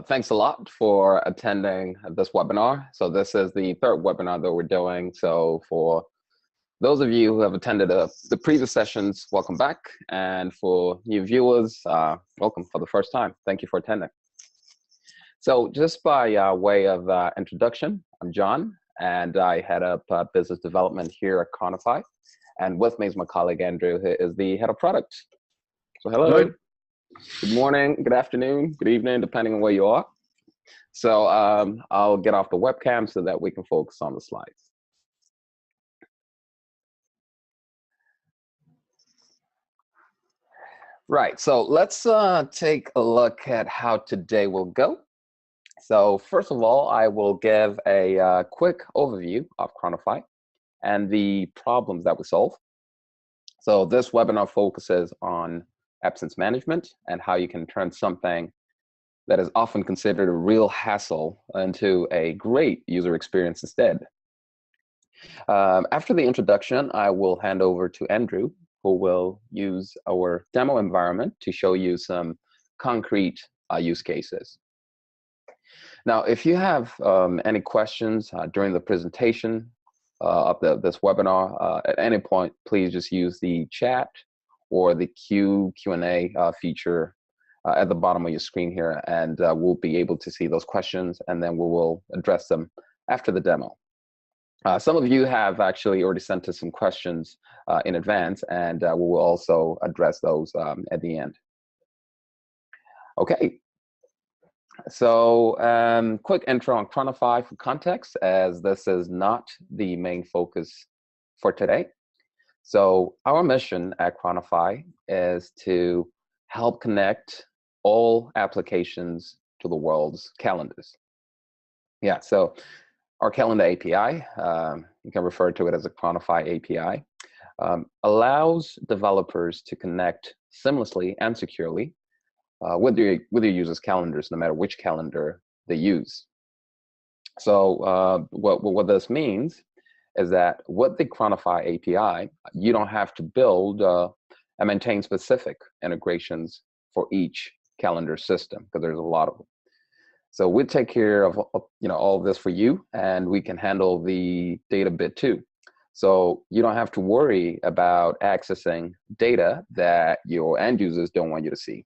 Thanks a lot for attending this webinar. So this is the third webinar that we're doing. So for those of you who have attended the previous sessions, welcome back. And for new viewers, welcome for the first time. Thank you for attending. So just by way of introduction, I'm John, and I head up business development here at Cronofy. And with me is my colleague, Andrew, who is the head of product. So hello. Good morning, good afternoon, good evening, depending on where you are. So I'll get off the webcam so that we can focus on the slides. Right, so let's take a look at how today will go. So first of all, I will give a quick overview of Cronofy and the problems that we solve. So this webinar focuses on absence management and how you can turn something that is often considered a real hassle into a great user experience instead. After the introduction, I will hand over to Andrew, who will use our demo environment to show you some concrete use cases. Now, if you have any questions during the presentation of this webinar, at any point, please just use the chat or the Q&A feature at the bottom of your screen here, and we'll be able to see those questions, and then we will address them after the demo. Some of you have actually already sent us some questions in advance, and we will also address those at the end. Okay, so quick intro on Cronofy for context, as this is not the main focus for today. So our mission at Cronofy is to help connect all applications to the world's calendars. Yeah, so our calendar API, you can refer to it as a Cronofy API, allows developers to connect seamlessly and securely with your users' calendars, no matter which calendar they use. So what this means is that with the Cronofy API, you don't have to build and maintain specific integrations for each calendar system, because there's a lot of them. So we take care of all of this for you, and we can handle the data bit too. So you don't have to worry about accessing data that your end users don't want you to see.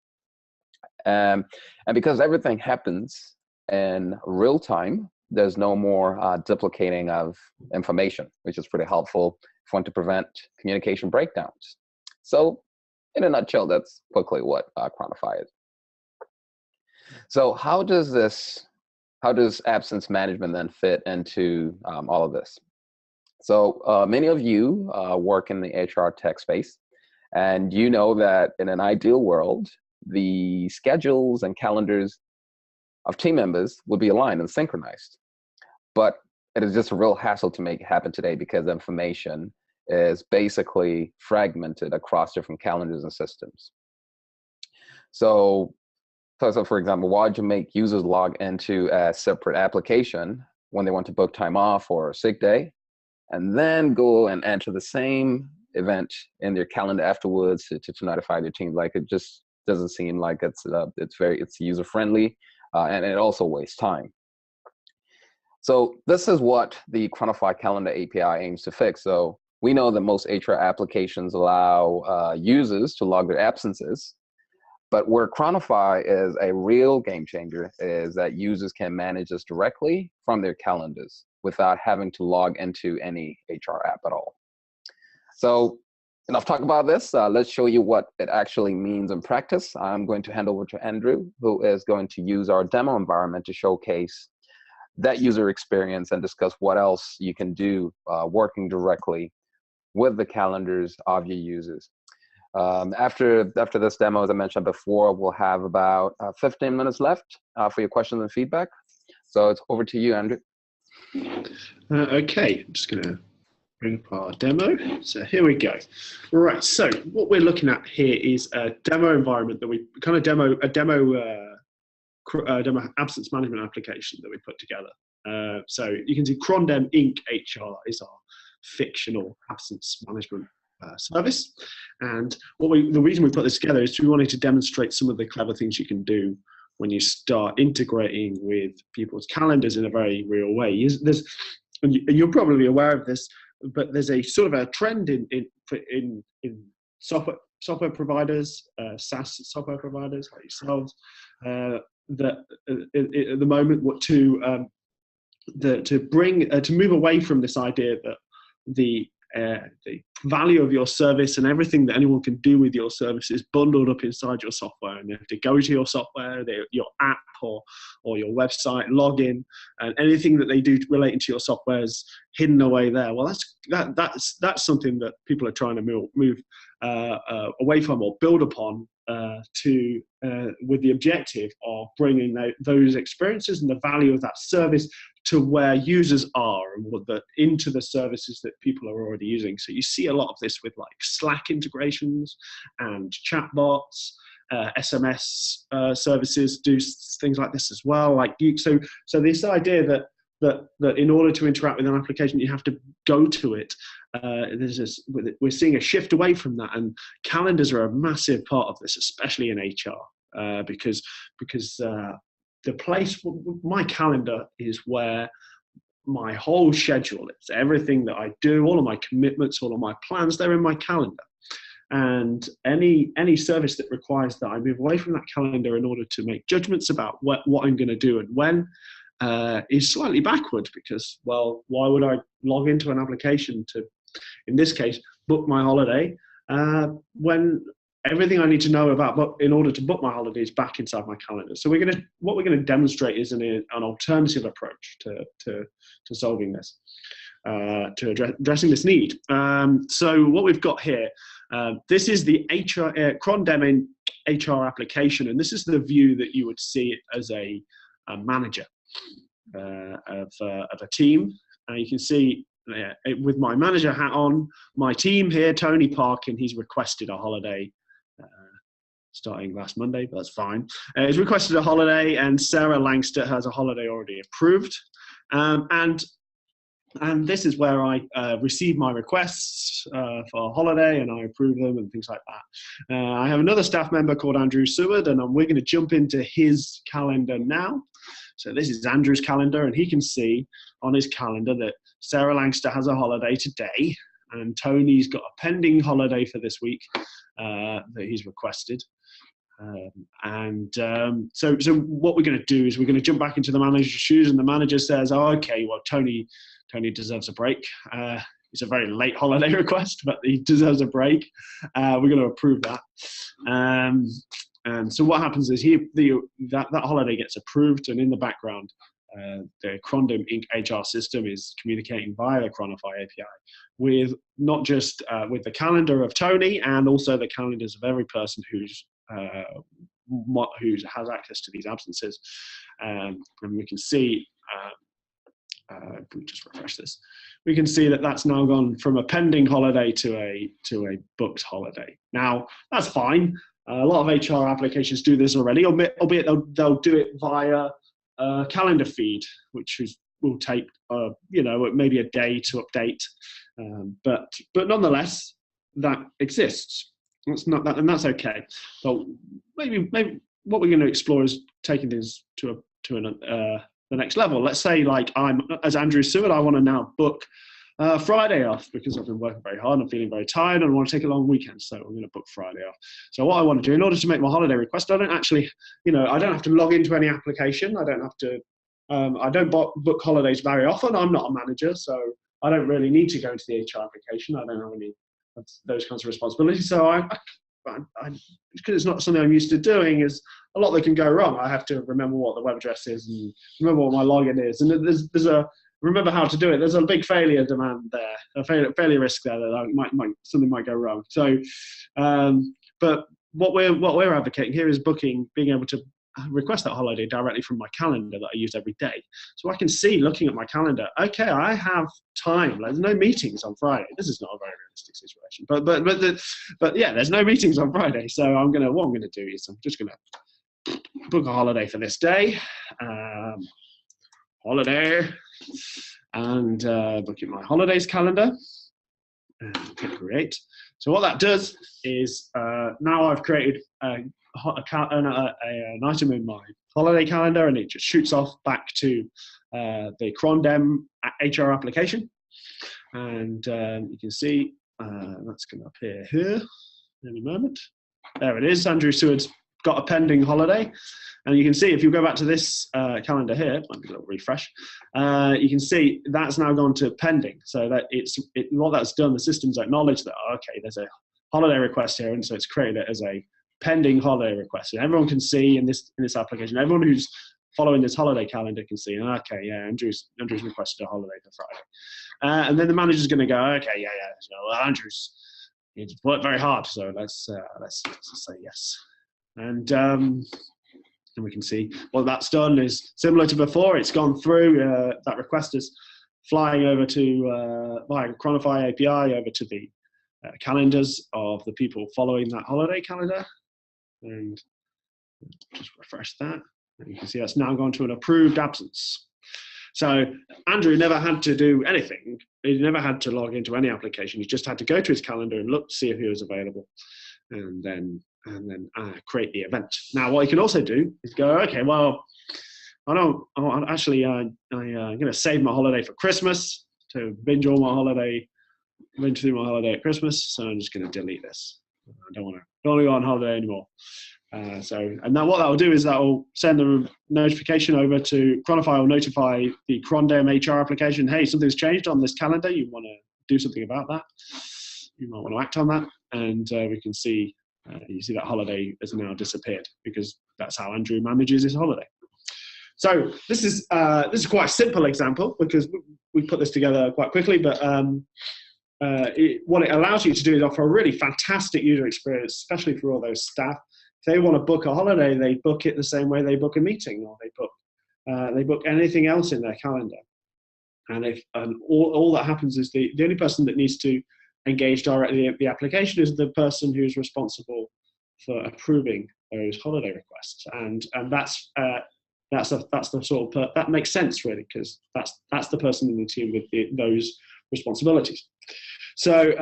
And because everything happens in real time, there's no more duplicating of information, which is pretty helpful if you want to prevent communication breakdowns. So in a nutshell, that's quickly what Cronofy is. So how does absence management then fit into all of this? So many of you work in the HR tech space, and you know that in an ideal world, the schedules and calendars of team members would be aligned and synchronized. But it is just a real hassle to make it happen today, because information is basically fragmented across different calendars and systems. So for example, why would you make users log into a separate application when they want to book time off or a sick day, and then go and enter the same event in their calendar afterwards to notify their team? Like, it just doesn't seem like it's user friendly, and it also wastes time. So this is what the Cronofy Calendar API aims to fix. So we know that most HR applications allow users to log their absences, but where Cronofy is a real game changer is that users can manage this directly from their calendars without having to log into any HR app at all. So enough talk about this. Let's show you what it actually means in practice. I'm going to hand over to Andrew, who is going to use our demo environment to showcase that user experience and discuss what else you can do working directly with the calendars of your users. After this demo, as I mentioned before, we'll have about 15 minutes left for your questions and feedback. So it's over to you, Andrew. Okay, I'm just going to bring up our demo. So here we go. All right, so what we're looking at here is a demo environment that we kind of demo absence management application that we put together. So you can see Crondem Inc. HR is our fictional absence management service. And the reason we put this together is we wanted to demonstrate some of the clever things you can do when you start integrating with people's calendars in a very real way. And you're probably aware of this, but there's a sort of a trend in software providers, SaaS software providers like yourselves, that at the moment to move away from this idea that the value of your service and everything that anyone can do with your service is bundled up inside your software, and they have to go to your software, your app or your website, log in, and anything that they do relating to your software is hidden away there. Well, that's something that people are trying to move away from or build upon with the objective of bringing those experiences and the value of that service to where users are and into the services that people are already using. So you see a lot of this with like Slack integrations and chatbots, SMS services do things like this as well. So this idea that in order to interact with an application, you have to go to it. We're seeing a shift away from that, and calendars are a massive part of this, especially in HR, because the place, my calendar is where my whole schedule is. Everything that I do, all of my commitments, all of my plans, they're in my calendar. And any service that requires that I move away from that calendar in order to make judgments about what I'm going to do and when is slightly backward, because, well, why would I log into an application to, in this case, book my holiday when everything I need to know about in order to book my holiday is back inside my calendar. So what we're going to demonstrate is an alternative approach to solving this, to addressing this need. So what we've got here, this is the Crondem HR application, and this is the view that you would see it as a manager of a team. You can see with my manager hat on, my team here, Tony Parkin, he's requested a holiday starting last Monday, but that's fine. He's requested a holiday, and Sarah Langster has a holiday already approved. And this is where I receive my requests for a holiday, and I approve them and things like that. I have another staff member called Andrew Seward, and we're going to jump into his calendar now. So this is Andrew's calendar, and he can see on his calendar that Sarah Langster has a holiday today, and Tony's got a pending holiday for this week that he's requested. So what we're going to do is we're going to jump back into the manager's shoes, and the manager says, "Oh, okay, well, Tony deserves a break. It's a very late holiday request, but he deserves a break. We're going to approve that." And so what happens is that holiday gets approved, and in the background, the Crondem Inc. HR system is communicating via the Cronofy API with not just with the calendar of Tony, and also the calendars of every person who has access to these absences. And we can see, if we just refresh this, we can see that that's now gone from a pending holiday to a booked holiday. Now, that's fine. A lot of HR applications do this already, albeit they'll do it via a calendar feed, which will take maybe a day to update. But nonetheless, that exists. It's not that, and that's okay. But maybe what we're going to explore is taking this to the next level. Let's say, like, I'm as Andrew Seward, I want to now book Friday off because I've been working very hard and I'm feeling very tired and I want to take a long weekend. So I'm going to book Friday off. So what I want to do in order to make my holiday request, I don't actually, I don't have to log into any application. I don't have to, I don't book holidays very often. I'm not a manager, so I don't really need to go into the HR application. I don't have any of those kinds of responsibilities. So I because it's not something I'm used to doing, is a lot that can go wrong. I have to remember what the web address is and remember what my login is. And there's a, remember how to do it. There's a big failure demand there, a failure risk there that something might go wrong. So, but what we're advocating here is being able to request that holiday directly from my calendar that I use every day. So I can see, looking at my calendar, okay, I have time. There's no meetings on Friday. This is not a very realistic situation, but yeah, there's no meetings on Friday. So what I'm gonna do is I'm just gonna book a holiday for this day. Holiday, and look at my holidays calendar and click create. So what that does is now I've created an item in my holiday calendar, and it just shoots off back to the Crondem HR application. And you can see that's going to appear here in a moment. There it is. Andrew Seward's got a pending holiday. And you can see if you go back to this calendar here, might be a little refresh, you can see that's now gone to pending. So that what that's done, the system's acknowledged that, okay, there's a holiday request here, and so it's created it as a pending holiday request. And everyone can see in this application, everyone who's following this holiday calendar can see, okay, yeah, Andrew's requested a holiday for Friday. And then the manager's going to go, okay, yeah, so, well, Andrew's worked very hard, so let's say yes. And we can see what that's done is similar to before. It's gone through, that request is flying over to, via Cronofy API over to the calendars of the people following that holiday calendar. And just refresh that. And you can see that's now gone to an approved absence. So Andrew never had to do anything. He never had to log into any application. He just had to go to his calendar and look to see if he was available, and then create the event. Now, what you can also do is go, okay, well, I'm going to save my holiday for Christmas to binge through my holiday at Christmas. So I'm just going to delete this. I don't want to go on holiday anymore. And now what that will do is that will send a notification over to Cronofy, will notify the Crondem HR application, hey, something's changed on this calendar. You want to do something about that. You might want to act on that. And we can see, you see that holiday has now disappeared because that's how Andrew manages his holiday. So this is quite a simple example because we put this together quite quickly, but what it allows you to do is offer a really fantastic user experience, especially for all those staff. If they want to book a holiday, they book it the same way they book a meeting, or they book anything else in their calendar. And all that happens is the only person that needs to engage directly with the application is the person who's responsible for approving those holiday requests. And that's the sort of that makes sense really, because that's the person in the team with those responsibilities. So,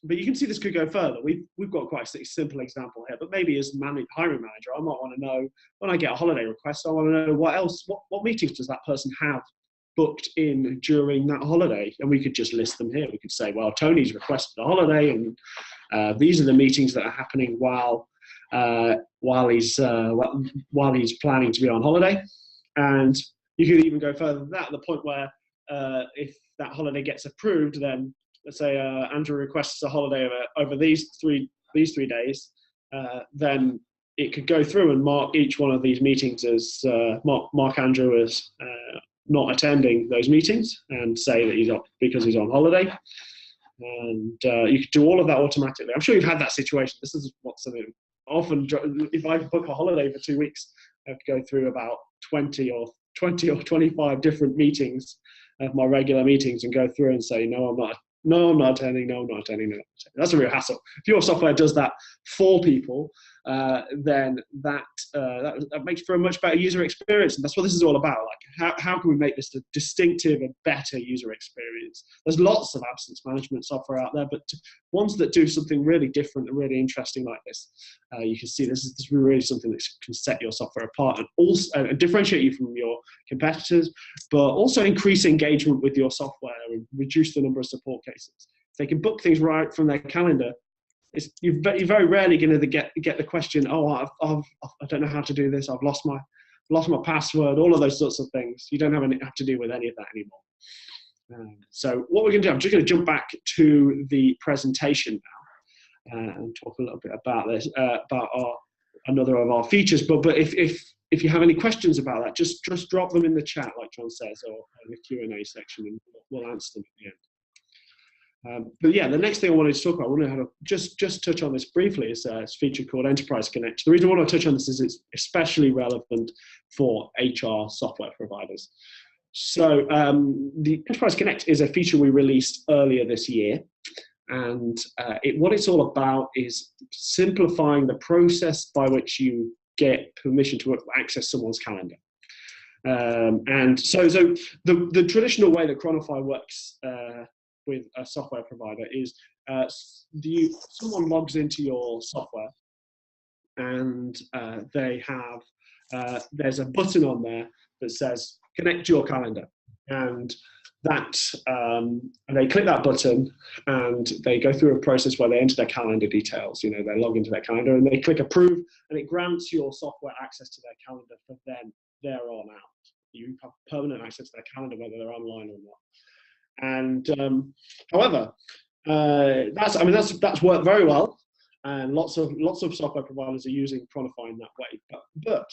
but you can see this could go further. We've got quite a simple example here, but maybe as hiring manager, I might want to know when I get a holiday request, I want to know what meetings does that person have booked in during that holiday, and we could just list them here. We could say, well, Tony's requested a holiday, and these are the meetings that are happening while he's planning to be on holiday. And you could even go further than that, the point where if that holiday gets approved, then let's say Andrew requests a holiday over these three days, then it could go through and mark each one of these meetings as mark Andrew as not attending those meetings and say that because he's on holiday. And you could do all of that automatically. I'm sure you've had that situation. This is what's something often, if I book a holiday for 2 weeks, I have to go through about 20 or 25 different meetings of my regular meetings and go through and say, no, I'm not attending, no, I'm not attending, no. That's a real hassle. If your software does that for people, then that makes for a much better user experience. And that's what this is all about. Like, how can we make this a distinctive and better user experience? There's lots of absence management software out there, but ones that do something really different and really interesting like this, you can see this is really something that can set your software apart and also differentiate you from your competitors, but also increase engagement with your software and reduce the number of support cases. If they can book things right from their calendar, you're very rarely going to get the question, oh, I don't know how to do this, I've lost my password, all of those sorts of things. You don't have to deal with any of that anymore. So what we're going to do, I'm just going to jump back to the presentation now and talk a little bit about this, about another of our features. But if you have any questions about that, just drop them in the chat, like John says, or in the Q&A section, and we'll answer them at the end. But yeah, the next thing I wanted to talk about, I wanted to just touch on this briefly, is a feature called Enterprise Connect. The reason I want to touch on this is it's especially relevant for HR software providers. So the Enterprise Connect is a feature we released earlier this year. And what it's all about is simplifying the process by which you get permission to access someone's calendar. And so the traditional way that Cronofy works with a software provider is someone logs into your software, and they have there's a button on there that says connect your calendar, and that and they click that button and they go through a process where they enter their calendar details. They log into their calendar and they click approve, and it grants your software access to their calendar for them there on out. You have permanent access to their calendar whether they're online or not. And however, that's worked very well, and lots of software providers are using Cronofy in that way. But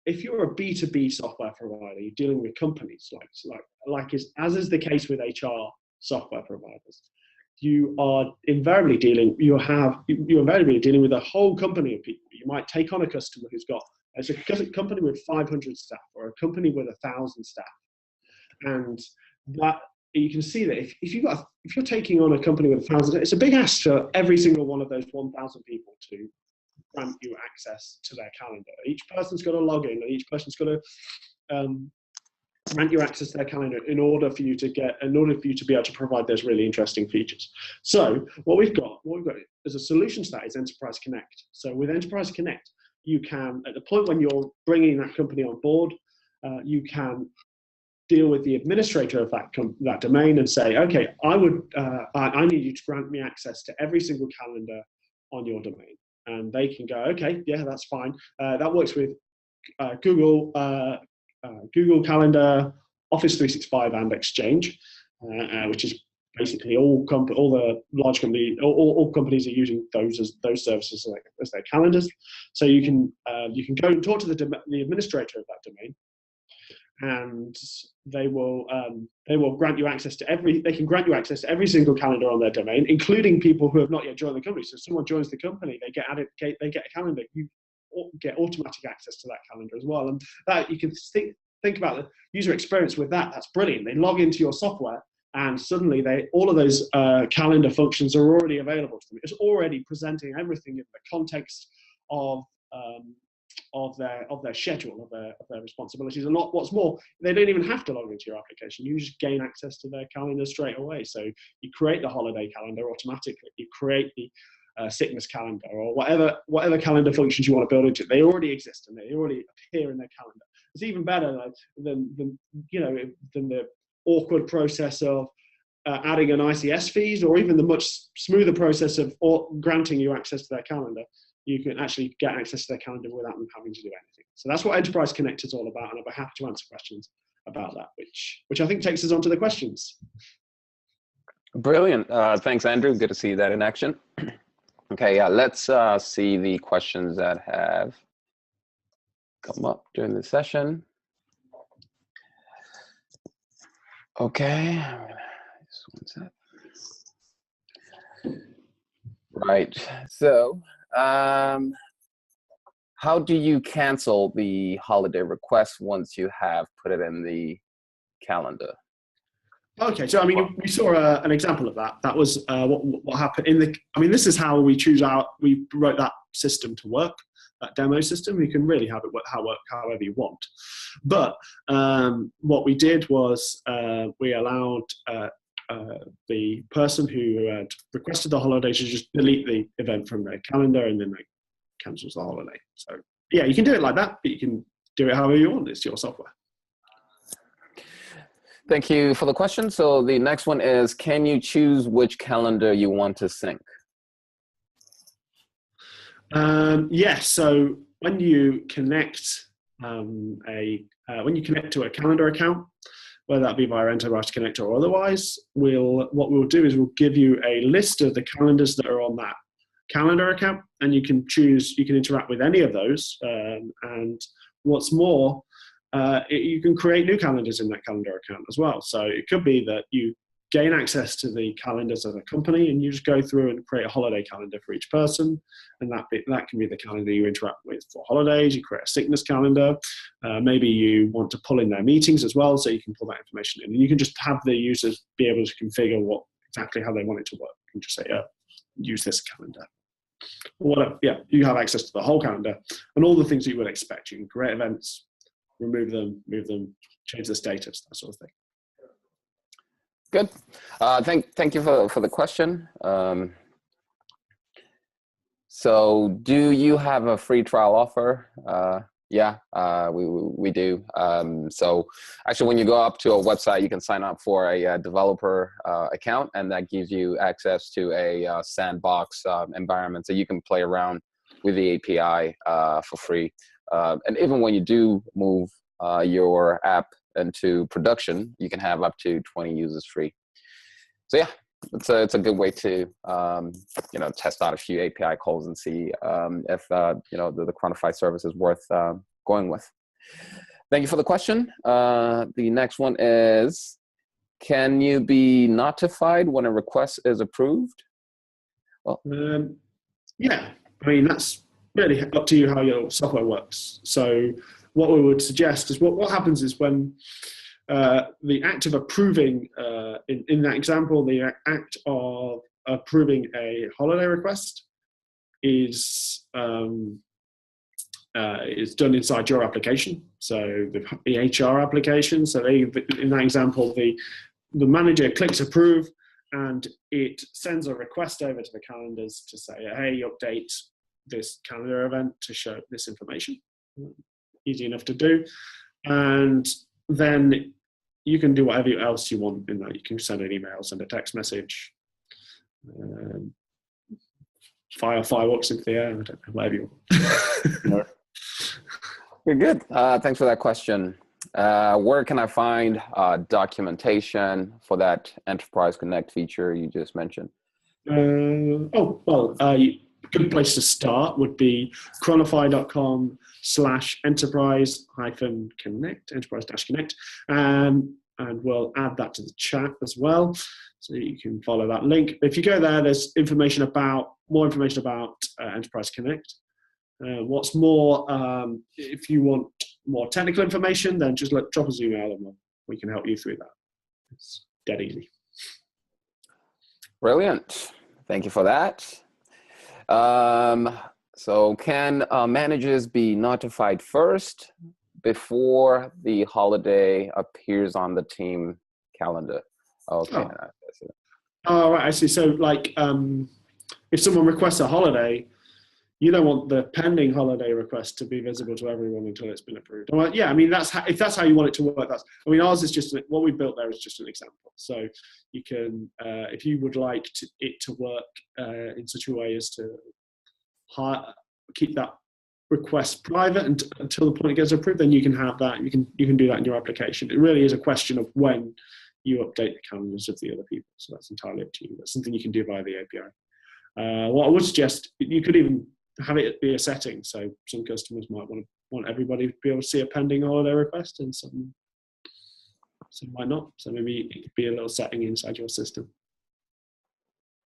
if you're a B2B software provider, you're dealing with companies as is the case with HR software providers. You are invariably dealing with a whole company of people. You might take on a customer who's got a company with 500 staff or a company with 1,000 staff, and that you can see that if you're taking on a company with 1,000, it's a big ask for every single one of those 1,000 people to grant you access to their calendar. Each person's got to log in, and each person's got to grant you access to their calendar in order for you to be able to provide those really interesting features. So what we've got as a solution to that is Enterprise Connect. So with Enterprise Connect, you can, at the point when you're bringing that company on board, you can deal with the administrator of that domain and say, okay, I need you to grant me access to every single calendar on your domain. And they can go, okay, yeah, that's fine. That works with Google Calendar, Office 365, and Exchange, which is basically all the large companies, all companies are using those services as their calendars. So you can go and talk to the administrator of that domain, and they will grant you access to every single calendar on their domain, including people who have not yet joined the company. So if someone joins the company, they get a calendar. You get automatic access to that calendar as well. And that you can think about the user experience with that. That's brilliant. They log into your software, and suddenly all of those calendar functions are already available to them. It's already presenting everything in the context of their schedule, of their responsibilities. And what's more, they don't even have to log into your application. You just gain access to their calendar straight away. So you create the holiday calendar automatically. You create the sickness calendar, or whatever calendar functions you want to build into it. They already exist and they already appear in their calendar. It's even better than the awkward process of adding an ICS feeds, or even the much smoother process of granting you access to their calendar. You can actually get access to their calendar without them having to do anything. So that's what Enterprise Connect is all about, and I'll be happy to answer questions about that, which I think takes us on to the questions. Brilliant. Thanks, Andrew. Good to see that in action. Okay, yeah, let's see the questions that have come up during the session. Okay, just one sec. Right, so how do you cancel the holiday request once you have put it in the calendar? Okay, so I mean, we saw an example of that. That was what happened this is how we wrote that system to work, that demo system. You can really have it work however you want. But what we did was we allowed the person who had requested the holiday to just delete the event from their calendar, and then they cancels the holiday. So yeah, you can do it like that, but you can do it however you want. It's your software. Thank you for the question. So the next one is, can you choose which calendar you want to sync? Yes. So when you connect to a calendar account, whether that be via Enterprise Connect or otherwise, what we'll do is we'll give you a list of the calendars that are on that calendar account, and you can interact with any of those. And what's more, you can create new calendars in that calendar account as well. So it could be that you gain access to the calendars of a company, and you just go through and create a holiday calendar for each person, and that can be the calendar you interact with for holidays. You create a sickness calendar. Maybe you want to pull in their meetings as well, so you can pull that information in, and you can just have the users be able to configure exactly how they want it to work. You can just say, use this calendar. Whatever. Yeah, you have access to the whole calendar and all the things that you would expect. You can create events, remove them, move them, change the status, that sort of thing. Good. Thank you for the question. So do you have a free trial offer? Yeah, we do. So actually, when you go up to a website, you can sign up for a developer account, and that gives you access to a sandbox environment, so you can play around with the API for free. And even when you do move your app into production, you can have up to 20 users free. So yeah, it's a good way to test out a few API calls and see if the Cronofy service is worth going with. Thank you for the question. The next one is, can you be notified when a request is approved? Well, yeah, I mean, that's really up to you how your software works. So what we would suggest is what happens is when the act of approving, in that example, the act of approving a holiday request is done inside your application. So the HR application. So in that example, the manager clicks approve, and it sends a request over to the calendars to say, hey, update this calendar event to show this information. Easy enough to do. And then you can do whatever else you want in that. You can send an email, send a text message, fire fireworks into the air, I don't know, whatever you want. Very good. Thanks for that question. Where can I find documentation for that Enterprise Connect feature you just mentioned? Good place to start would be cronofy.com/enterprise-connect, enterprise-connect, and we'll add that to the chat as well, so you can follow that link. If you go there, there's more information about Enterprise Connect. What's more, if you want more technical information, then just drop us an email and we can help you through that. It's dead easy. Brilliant. Thank you for that. So can managers be notified first before the holiday appears on the team calendar? Okay. Oh, right, I see. So like, if someone requests a holiday, you don't want the pending holiday request to be visible to everyone until it's been approved. Well, yeah, I mean, if that's how you want it to work, ours is just, what we built there is just an example. So you can, if you would like it to work in such a way as to keep that request private until the point it gets approved, then you can have that. You can do that in your application. It really is a question of when you update the calendars of the other people. So that's entirely up to you. That's something you can do via the API. What I would suggest, you could even have it be a setting. So some customers might want everybody to be able to see a pending holiday request, and some might not. So maybe it could be a little setting inside your system.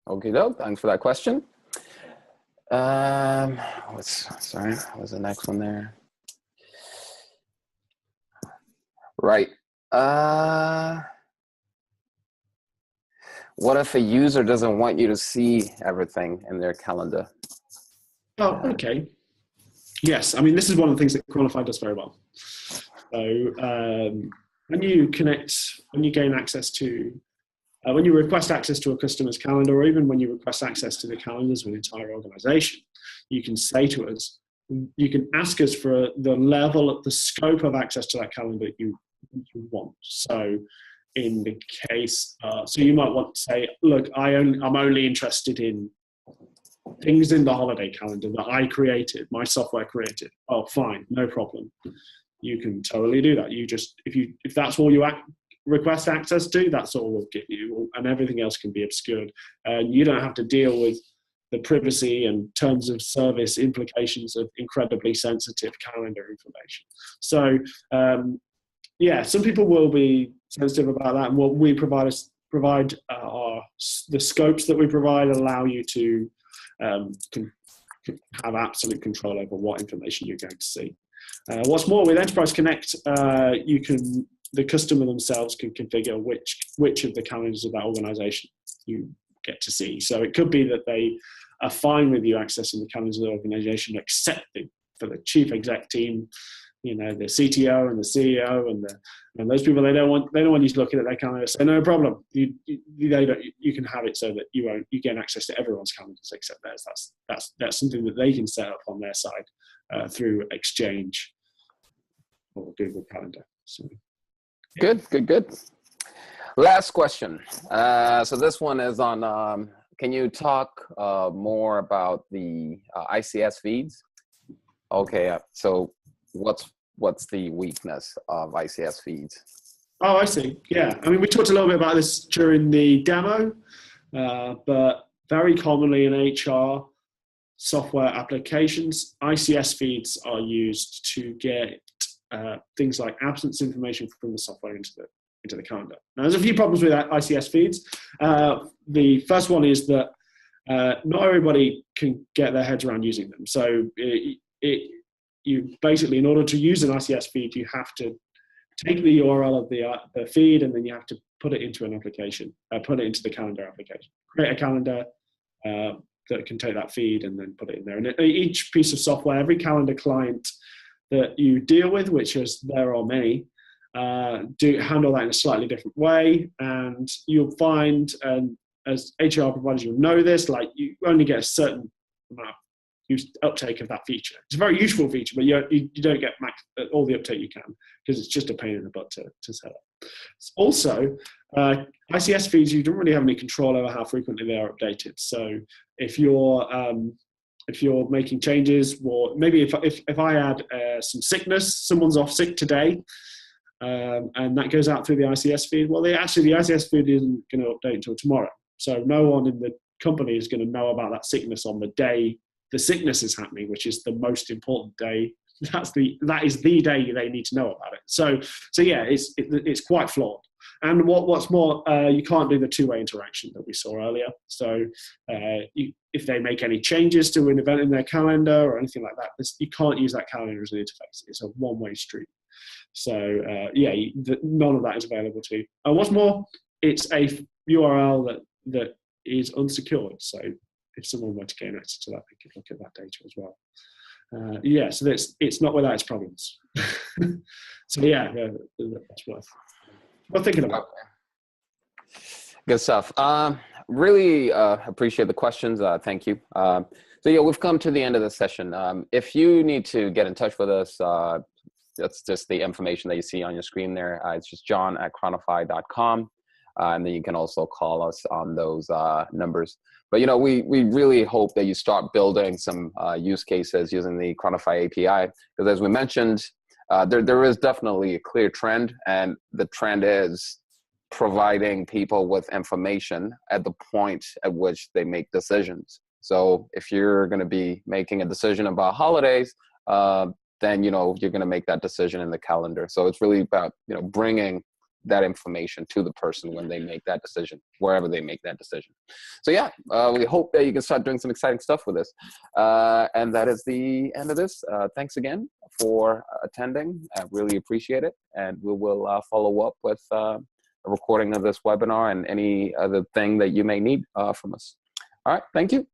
Okay, thanks for that question. What's the next one there? Right. What if a user doesn't want you to see everything in their calendar? Oh, okay. Yes, I mean, this is one of the things that Cronofy does very well. So when you gain access to, when you request access to a customer's calendar, or even when you request access to the calendars of an entire organization, you can say to us, you can ask us for the scope of access to that calendar you want. So in the case, so you might want to say, look, I'm only interested in things in the holiday calendar that I created, my software created. Oh, fine, no problem. You can totally do that. You just, if that's all you request access to, that's all we'll give you, and everything else can be obscured. And you don't have to deal with the privacy and terms of service implications of incredibly sensitive calendar information. So, yeah, some people will be sensitive about that, and what we provide the scopes that we provide allow you to have absolute control over what information you're going to see. What's more, with Enterprise Connect, the customer themselves can configure which of the calendars of that organization you get to see. So it could be that they are fine with you accessing the calendars of the organization, except for the chief exec team, you know, the CTO and the CEO and those people, they don't want you to look at their calendar and say, no problem, you can have it so that you get access to everyone's calendars except theirs. That's something that they can set up on their side through Exchange or Google Calendar. So, yeah. Good. Last question. So this one is on, can you talk more about the ICS feeds? Okay, so what's the weakness of ICS feeds? Oh, I see. Yeah, I mean, we talked a little bit about this during the demo, but very commonly in HR software applications, ICS feeds are used to get things like absence information from the software into the calendar. Now, there's a few problems with ICS feeds. The first one is that not everybody can get their heads around using them. So you basically, in order to use an ICS feed, you have to take the URL of the feed, and then you have to put it into an application, put it into the calendar application. Create a calendar that can take that feed and then put it in there. And each piece of software, every calendar client that you deal with, which is there are many, do handle that in a slightly different way. And you'll find, as HR providers, you'll know this, like you only get a certain amount of uptake of that feature. It's a very useful feature, but you don't get all the uptake you can because it's just a pain in the butt to set up. Also, ICS feeds, you don't really have any control over how frequently they are updated. So if you're making changes, or maybe if I add some sickness, someone's off sick today, and that goes out through the ICS feed, well, the ICS feed isn't going to update until tomorrow. So no one in the company is going to know about that sickness on the day the sickness is happening, which is the most important day. That is the day they need to know about it. So yeah, it's quite flawed. And what's more, you can't do the two-way interaction that we saw earlier. So if they make any changes to an event in their calendar or anything like that, you can't use that calendar as an interface. It's a one-way street. So yeah, none of that is available to you. And what's more, it's a URL that is unsecured. So if someone were to gain access to that, they could look at that data as well. Yeah, so it's not without its problems. So yeah, that's worth thinking about. Good stuff. Really appreciate the questions. Thank you. So yeah, we've come to the end of the session. If you need to get in touch with us, that's just the information that you see on your screen there. It's just john@cronofy.com. And then you can also call us on those numbers. But we really hope that you start building some use cases using the Cronofy API, because as we mentioned, there is definitely a clear trend, and the trend is providing people with information at the point at which they make decisions. So if you're going to be making a decision about holidays, then you're going to make that decision in the calendar. So it's really about bringing that information to the person when they make that decision, wherever they make that decision. So yeah, we hope that you can start doing some exciting stuff with this. And that is the end of this. Thanks again for attending. I really appreciate it. And we will follow up with a recording of this webinar and any other thing that you may need from us. All right, thank you.